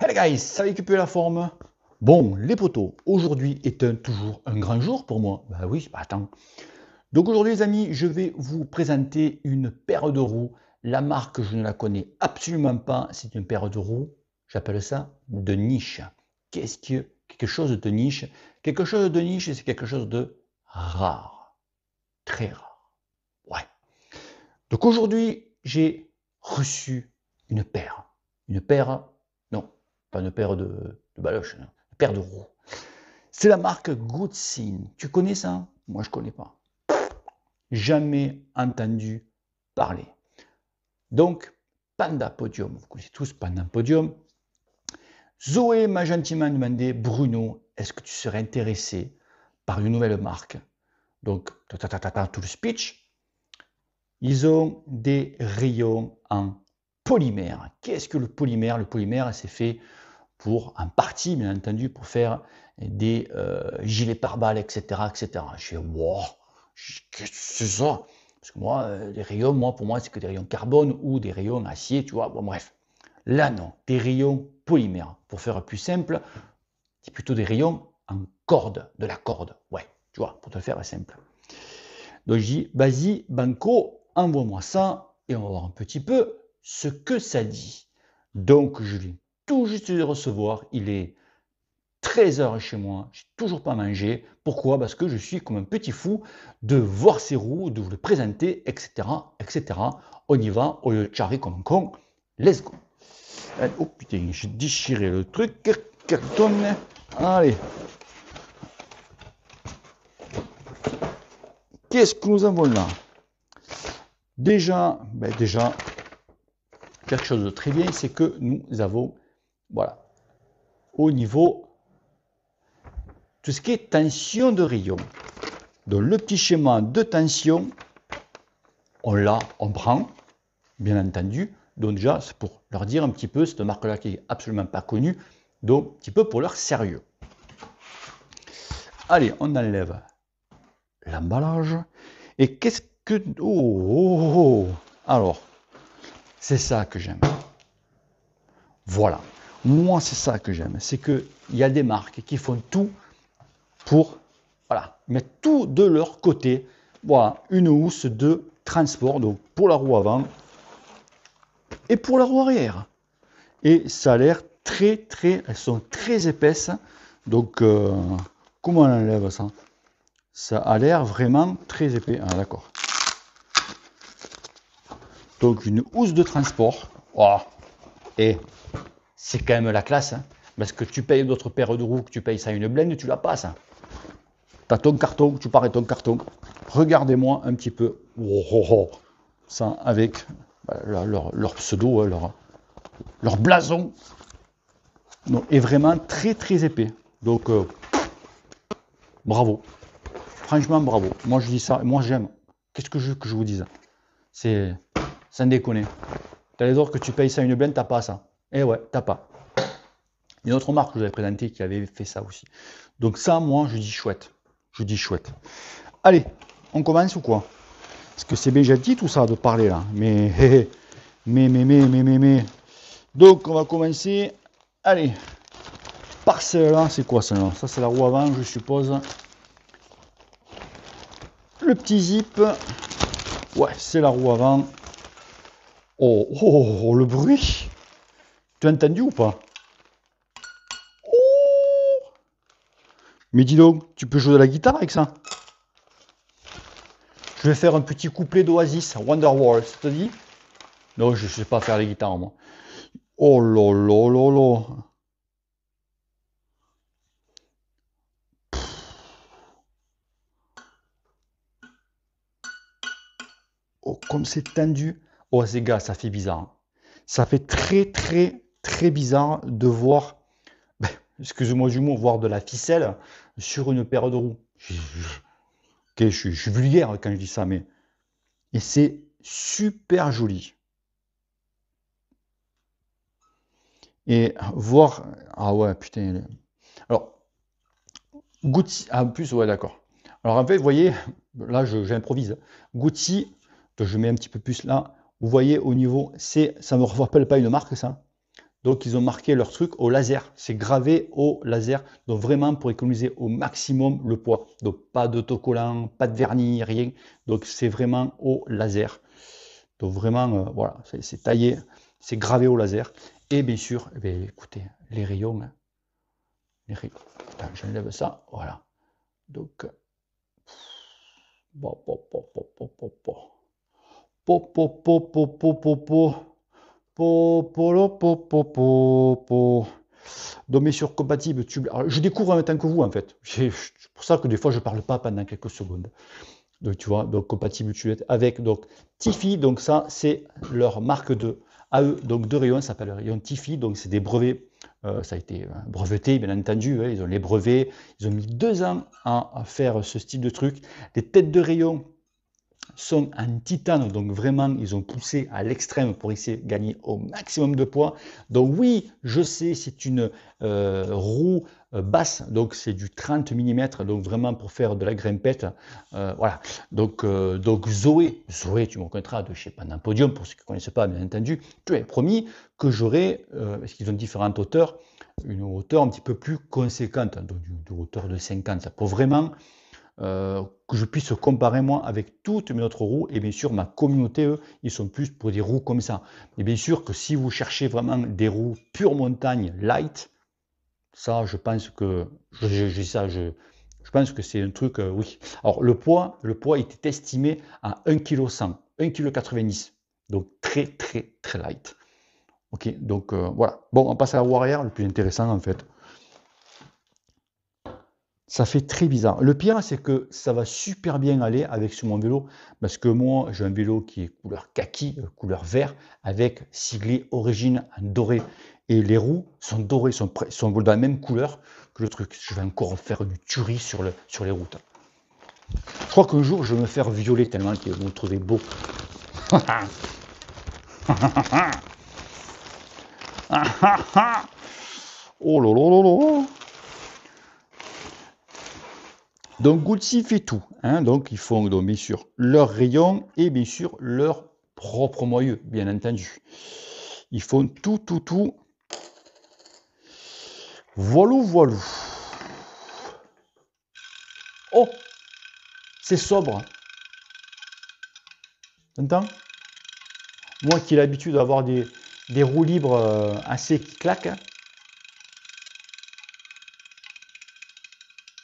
Hey guys, ça va récupérer la forme? Bon, les potos, aujourd'hui est toujours un grand jour pour moi. Bah oui, bah attends. Donc aujourd'hui les amis, je vais vous présenter une paire de roues. La marque, je ne la connais absolument pas. C'est une paire de roues, j'appelle ça de niche. Qu'est-ce que quelque chose de niche? Quelque chose de niche, c'est quelque chose de rare. Très rare. Ouais. Donc aujourd'hui, j'ai reçu une paire. Une paire, non, pas une paire de baloches, hein, une paire de roues. C'est la marque Goodsin. Tu connais ça? Moi, je ne connais pas. Jamais entendu parler. Donc, Panda Podium. Vous connaissez tous Panda Podium. Zoé m'a gentiment demandé, Bruno, est-ce que tu serais intéressé par une nouvelle marque? Donc, tout le speech. Ils ont des rayons en polymère. Qu'est-ce que le polymère? Le polymère, c'est fait pour, en partie, bien entendu, pour faire des gilets pare-balles, etc., etc. Je fais, wow, qu'est-ce que c'est ça? Parce que moi, les rayons, pour moi, c'est que des rayons carbone ou des rayons acier, tu vois. Bon, bref. Là, non, des rayons polymères. Pour faire plus simple, c'est plutôt des rayons en corde, de la corde. Ouais, tu vois, pour te faire simple. Donc, je dis, vas-y, Banco, envoie-moi ça et on va voir un petit peu ce que ça dit. Donc, je viens tout juste de recevoir. Il est 13 h chez moi. Je n'ai toujours pas mangé. Pourquoi? Parce que je suis comme un petit fou de voir ces roues, de vous les présenter, etc. etc. On y va, au lieu de charrer comme un con. Let's go. Oh putain, j'ai déchiré le truc. Carton. Allez. Qu'est-ce que nous avons là? Déjà, quelque chose de très bien, c'est que nous avons, voilà, au niveau, tout ce qui est tension de rayon. Donc le petit schéma de tension, on l'a, on prend, bien entendu. Donc déjà, c'est pour leur dire un petit peu, cette marque-là qui est absolument pas connue, donc un petit peu pour leur sérieux. Allez, on enlève l'emballage. Et qu'est-ce que... Oh. Alors, c'est ça que j'aime. Voilà. Moi, c'est ça que j'aime. C'est qu'il y a des marques qui font tout pour, voilà, mettre tout de leur côté. Voilà, une housse de transport, donc pour la roue avant et pour la roue arrière. Et ça a l'air elles sont très épaisses. Donc, comment on enlève ça? Ça a l'air vraiment très épais. Ah, d'accord. Donc, une housse de transport. Oh. Et c'est quand même la classe. Hein, parce que tu payes d'autres paires de roues, que tu payes ça à une blende, tu la passes. Tu as ton carton, tu pars avec ton carton. Regardez-moi un petit peu. Ça avec leur pseudo, leur blason. Donc, est vraiment très épais. Donc, bravo. Franchement, bravo. Moi, je dis ça. Moi, j'aime. Qu'est-ce que je veux que je vous dise? C'est sans déconner. T'as les autres que tu payes ça à une blende, t'as pas ça. Eh ouais, t'as pas. Il y a une autre marque que j'avais présentée qui avait fait ça aussi. Donc ça, moi, je dis chouette. Je dis chouette. Allez, on commence ou quoi? Parce que c'est bien gentil tout ça de parler là. Mais. Donc, on va commencer. Allez. Par celle-là, c'est quoi celle-là? Ça, c'est la roue avant, je suppose. Le petit zip. Ouais, c'est la roue avant. Oh, le bruit. Tu as entendu ou pas? Oh. Mais dis donc, tu peux jouer de la guitare avec ça? Je vais faire un petit couplet d'Oasis, Wonderwall, ça te dit? Non, je ne sais pas faire les guitares, moi. Oh là là là là. Oh, comme c'est tendu. Oh, ces gars, ça fait bizarre. Ça fait très bizarre de voir, excusez-moi du mot, voir de la ficelle sur une paire de roues. Ok, je suis vulgaire quand je dis ça, mais... Et c'est super joli. Et voir... Ah ouais, putain. Alors, Gucci... Ah, en plus, ouais, d'accord. Alors, en fait, vous voyez, là, j'improvise. Gucci, je mets un petit peu plus là. Vous voyez, au niveau... Ça ne me rappelle pas une marque, ça? Donc, ils ont marqué leur truc au laser. C'est gravé au laser. Donc, vraiment pour économiser au maximum le poids. Donc, pas d'autocollant, pas de vernis, rien. Donc, c'est vraiment au laser. Donc, vraiment, voilà, c'est taillé, c'est gravé au laser. Et bien sûr, eh bien, écoutez, les rayons. Les rayons. Attends, j'enlève ça. Voilà. Donc, bon, bon, bon, bon, bon, bon, bon. Po, po, po, po, po, po, po. Po, po, lo, po, po, po, po. Donc, mais sur compatible tube. Alors, je découvre en même temps que vous, en fait. C'est pour ça que des fois, je ne parle pas pendant quelques secondes. Donc, tu vois, donc compatible tubulette avec donc Tiffy. Donc, ça, c'est leur marque de AE, donc de rayons, ça s'appelle le rayon Tiffy. Donc, c'est des brevets. Ça a été breveté, bien entendu. Hein, ils ont les brevets. Ils ont mis 2 ans à faire ce style de truc. Les têtes de rayon sont en titane, donc vraiment ils ont poussé à l'extrême pour essayer de gagner au maximum de poids. Donc oui, je sais, c'est une roue basse, donc c'est du 30 mm, donc vraiment pour faire de la grimpette. Voilà, donc Zoé, tu me reconnaîtras de chez Pendant Podium, pour ceux qui ne connaissent pas, bien entendu, tu as promis que j'aurai, parce qu'ils ont différentes hauteurs, une hauteur un petit peu plus conséquente, donc de hauteur de 50, pour vraiment que je puisse comparer moi avec toutes mes autres roues. Et bien sûr, ma communauté, eux, ils sont plus pour des roues comme ça. Et bien sûr que si vous cherchez vraiment des roues pure montagne light, ça, je pense que je pense que c'est un truc, oui. Alors le poids était estimé à 1,1 kg, 1,90 kg. Donc très très très light. Ok, donc voilà. Bon, on passe à la roue arrière, le plus intéressant en fait. Ça fait très bizarre. Le pire, c'est que ça va super bien aller avec sur mon vélo, parce que moi, j'ai un vélo qui est couleur kaki, couleur vert, avec siglé origine en doré. Et les roues sont dorées, sont de la même couleur que le truc. Je vais encore faire du tuerie sur les routes. Je crois qu'un jour, je vais me faire violer tellement que vous me trouvez beau. Oh là là là là. Donc Gucci fait tout, hein, donc ils font donc, bien sûr leurs rayons et bien sûr leur propre moyeu, bien entendu. Ils font tout, tout, tout. Voilou, voilou. Oh, c'est sobre. T'entends? Moi qui ai l'habitude d'avoir des roues libres assez qui claquent, hein,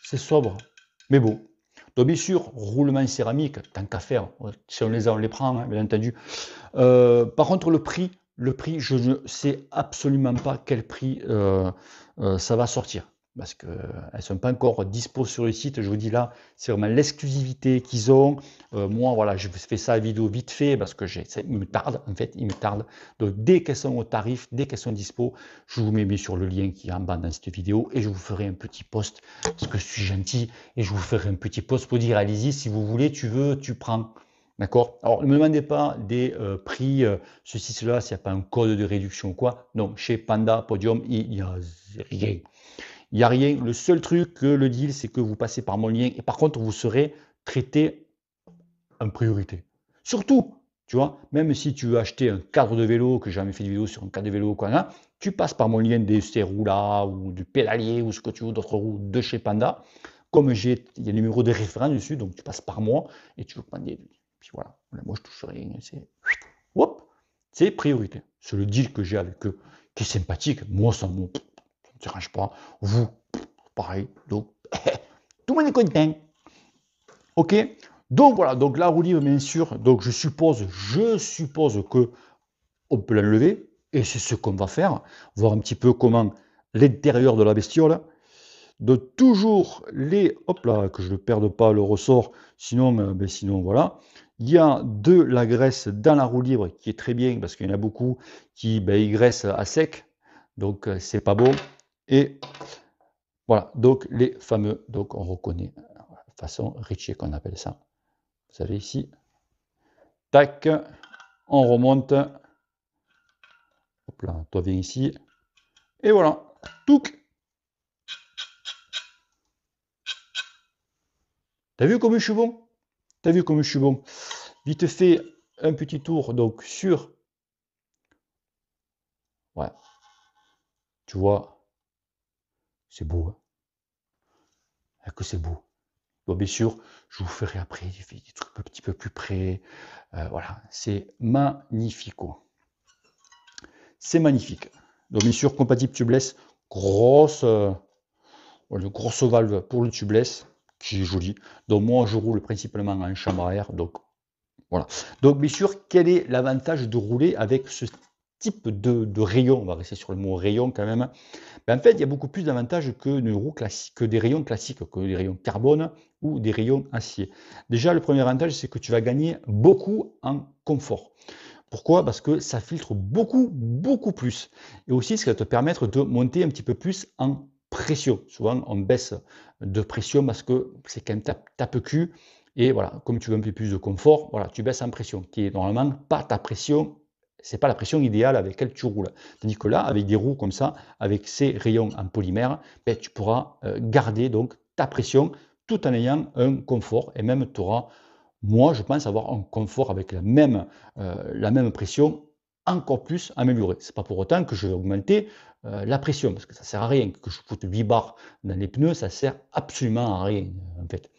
c'est sobre, mais bon. Donc bien sûr, roulement céramique, tant qu'à faire, si on les a, on les prend, hein, bien entendu. Par contre, le prix, je ne sais absolument pas quel prix ça va sortir. Parce qu'elles ne sont pas encore dispo sur le site. Je vous dis là, c'est vraiment l'exclusivité qu'ils ont. Moi, voilà, je fais ça à vidéo vite fait parce que il me tarde, en fait, il me tarde. Donc, dès qu'elles sont au tarif, dès qu'elles sont dispo, je vous mets bien sûr le lien qui est en bas dans cette vidéo et je vous ferai un petit post parce que je suis gentil et je vous ferai un petit post pour dire allez-y, si vous voulez, tu veux, tu prends. D'accord? Alors, ne me demandez pas des prix, ceci, cela, s'il n'y a pas un code de réduction ou quoi. Non, chez Panda Podium, il n'y a rien. Il n'y a rien. Le seul truc que le deal, c'est que vous passez par mon lien et par contre, vous serez traité en priorité. Surtout, tu vois, même si tu veux acheter un cadre de vélo, que j'ai jamais fait de vidéo sur un cadre de vélo, quoi, hein, tu passes par mon lien de ces roues-là ou du pédalier ou ce que tu veux, d'autres roues de chez Panda. Comme il y a le numéro de référent dessus, donc tu passes par moi et tu veux prendre des. Puis voilà, moi je touche rien, c'est priorité. C'est le deal que j'ai avec eux, qui est sympathique. Moi, ça ne me dérange pas. Vous, pareil. Donc, tout le monde est content. Ok. Donc voilà, donc la roue libre, bien sûr. Donc je suppose que on peut l'enlever. Et c'est ce qu'on va faire. Voir un petit peu comment l'intérieur de la bestiole. De toujours les, hop là, que je ne perde pas le ressort, sinon, sinon voilà. Il y a de la graisse dans la roue libre qui est très bien parce qu'il y en a beaucoup qui ils graissent à sec, donc c'est pas bon. Et voilà, donc les fameux, donc on reconnaît façon Ritchie qu'on appelle ça. Vous savez ici, tac, on remonte. Hop là, toi viens ici. Et voilà, touc. T'as vu comme je suis bon? T'as vu comme je suis bon? Vite fait, un petit tour donc sur. Ouais. Tu vois, c'est beau, hein? Ah, que c'est beau. Bon, bien sûr, je vous ferai après des trucs un petit peu plus près. Voilà, c'est magnifico. C'est magnifique. Donc bien sûr, compatible tubeless, grosse, voilà, grosse valve pour le tubeless, qui est joli. Donc moi, je roule principalement en chambre à air, donc voilà. Donc bien sûr, quel est l'avantage de rouler avec ce type de rayon? On va rester sur le mot rayon quand même. Ben, en fait, il y a beaucoup plus d'avantages que des roues classiques, que des rayons classiques, que des rayons carbone ou des rayons acier. Déjà, le premier avantage, c'est que tu vas gagner beaucoup en confort. Pourquoi? Parce que ça filtre beaucoup, beaucoup plus. Et aussi, ça va te permettre de monter un petit peu plus en pression. Souvent, on baisse de pression parce que c'est quand même tape cul. Et voilà, comme tu veux un peu plus de confort, voilà, tu baisses en pression, qui est normalement pas ta pression, c'est pas la pression idéale avec laquelle tu roules. Tandis que là, avec des roues comme ça, avec ces rayons en polymère, ben, tu pourras garder donc ta pression tout en ayant un confort et même tu auras, moi, je pense avoir un confort avec la même pression encore plus améliorée. Ce n'est pas pour autant que je vais augmenter la pression, parce que ça ne sert à rien. Que je foute 8 bars dans les pneus, ça ne sert absolument à rien, en fait.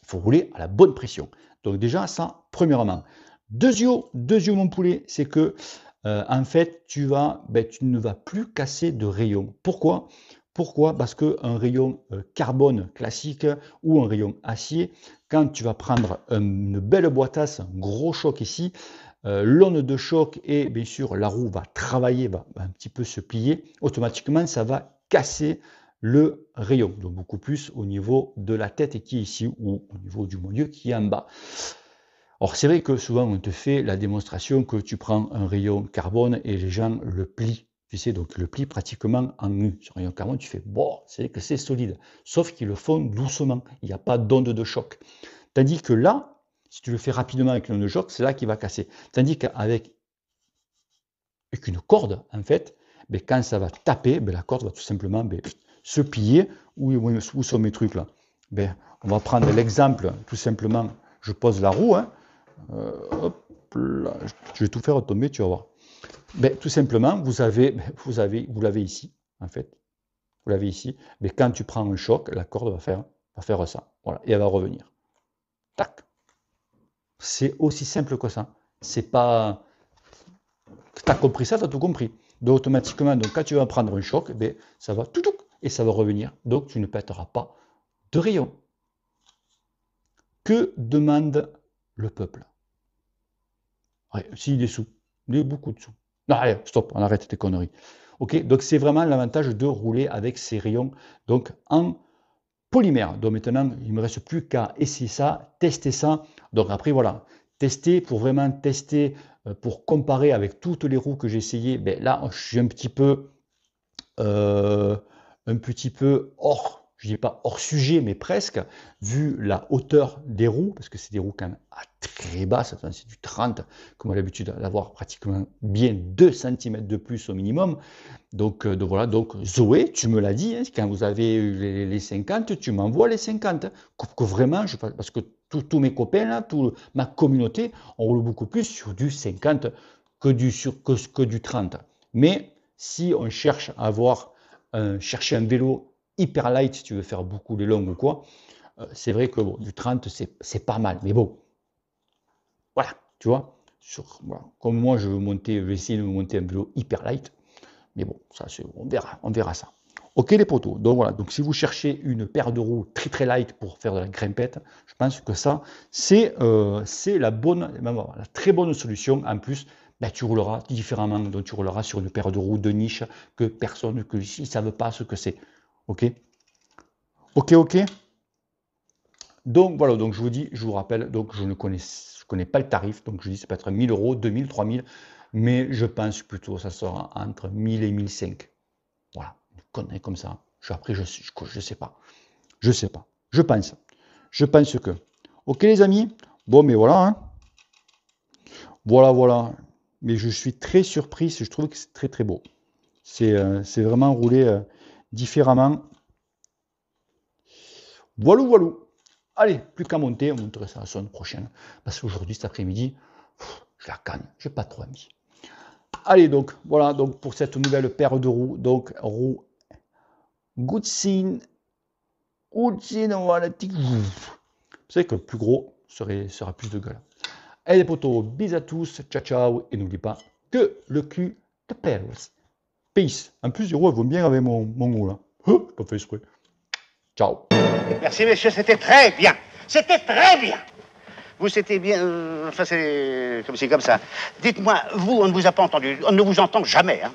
Il faut rouler à la bonne pression. Donc déjà, ça, premièrement. Deuxièmement, mon poulet, c'est que, en fait, tu ne vas plus casser de rayon. Pourquoi? Pourquoi? Parce qu'un rayon carbone classique ou un rayon acier, quand tu vas prendre une belle boîtasse, un gros choc ici, l'onde de choc et bien sûr la roue va travailler, va un petit peu se plier, automatiquement ça va casser le rayon, donc beaucoup plus au niveau de la tête qui est ici ou au niveau du milieu qui est en bas. Or c'est vrai que souvent on te fait la démonstration que tu prends un rayon carbone et les gens le plient. Tu sais, donc le plie pratiquement en nu. Sur un rayon carbone, tu fais, bon, c'est que c'est solide. Sauf qu'ils le font doucement. Il n'y a pas d'onde de choc. Tandis que là, si tu le fais rapidement avec l'onde de choc, c'est là qu'il va casser. Tandis qu'avec une corde, en fait, ben, quand ça va taper, ben, la corde va tout simplement se plier. Où sont mes trucs là? Ben, on va prendre l'exemple, tout simplement, je pose la roue, hein, hop là, je vais tout faire tomber, tu vas voir. Ben, tout simplement, vous l'avez ici, en fait. Vous l'avez ici. Mais quand tu prends un choc, la corde va faire ça. Voilà, et elle va revenir. Tac. C'est aussi simple que ça. C'est pas. Tu as compris ça, tu as tout compris. Donc automatiquement, donc, quand tu vas prendre un choc, ben, ça va tout et ça va revenir. Donc tu ne pèteras pas de rayon. Que demande le peuple? Ouais, s'il est sous. Il est beaucoup de sous. Non, allez, stop, on arrête tes conneries. Ok, donc c'est vraiment l'avantage de rouler avec ces rayons donc en polymère. Donc maintenant, il ne me reste plus qu'à essayer ça, tester ça. Donc après, voilà, tester pour vraiment tester, pour comparer avec toutes les roues que j'ai essayées. Ben là, je suis euh, un petit peu hors, je dis pas hors sujet, mais presque, vu la hauteur des roues, parce que c'est des roues quand même à très basse, c'est du 30, comme on a l'habitude d'avoir pratiquement bien 2 cm de plus au minimum. Donc voilà, donc Zoé, tu me l'as dit, hein, quand vous avez eu les 50, tu m'envoies les 50. Que vraiment, parce que tous mes copains, là, toute ma communauté, on roule beaucoup plus sur du 50 que du 30. Mais si on cherche à avoir chercher un vélo hyper light, si tu veux faire beaucoup les longues ou quoi, c'est vrai que bon, du 30, c'est pas mal. Mais bon, voilà, tu vois, voilà. Comme moi, je vais essayer de monter un vélo hyper light. Mais bon, ça, on verra ça. Ok les potos, donc voilà, donc si vous cherchez une paire de roues très très light pour faire de la grimpette, je pense que ça, c'est la très bonne solution. En plus, ben, tu rouleras différemment, donc tu rouleras sur une paire de roues de niche que personne, que ils ne savent pas ce que c'est. Ok. Ok. Donc voilà, donc je vous dis, je vous rappelle, donc je connais pas le tarif, donc je dis ça peut être 1000 euros, 2000, 3000, mais je pense plutôt ça sera entre 1000 et 1005. Voilà, une connerie comme ça. Après, je sais pas. Je sais pas. Je pense. Je pense que. Ok, les amis. Bon, mais voilà. Hein. Voilà. Mais je suis très surpris. Je trouve que c'est très, très beau. C'est vraiment roulé différemment. Voilà. Allez, plus qu'à monter. On montera ça la semaine prochaine. Parce qu'aujourd'hui, cet après-midi, je la canne. Je n'ai pas trop envie. Allez, donc, voilà, donc pour cette nouvelle paire de roues. Donc, roue Goodsin, voilà. Vous savez que le plus gros sera plus de gueule. Allez les potos, bis à tous, ciao ciao, et n'oubliez pas que le cul te perce. Peace. En plus, les roues, elles vont bien avec mon roue là. Oh, pas fait exprès. Ciao. Merci messieurs, c'était très bien. C'était très bien. Vous, c'était bien... enfin, c'est comme ça. Dites-moi, vous, on ne vous a pas entendu. On ne vous entend jamais, hein.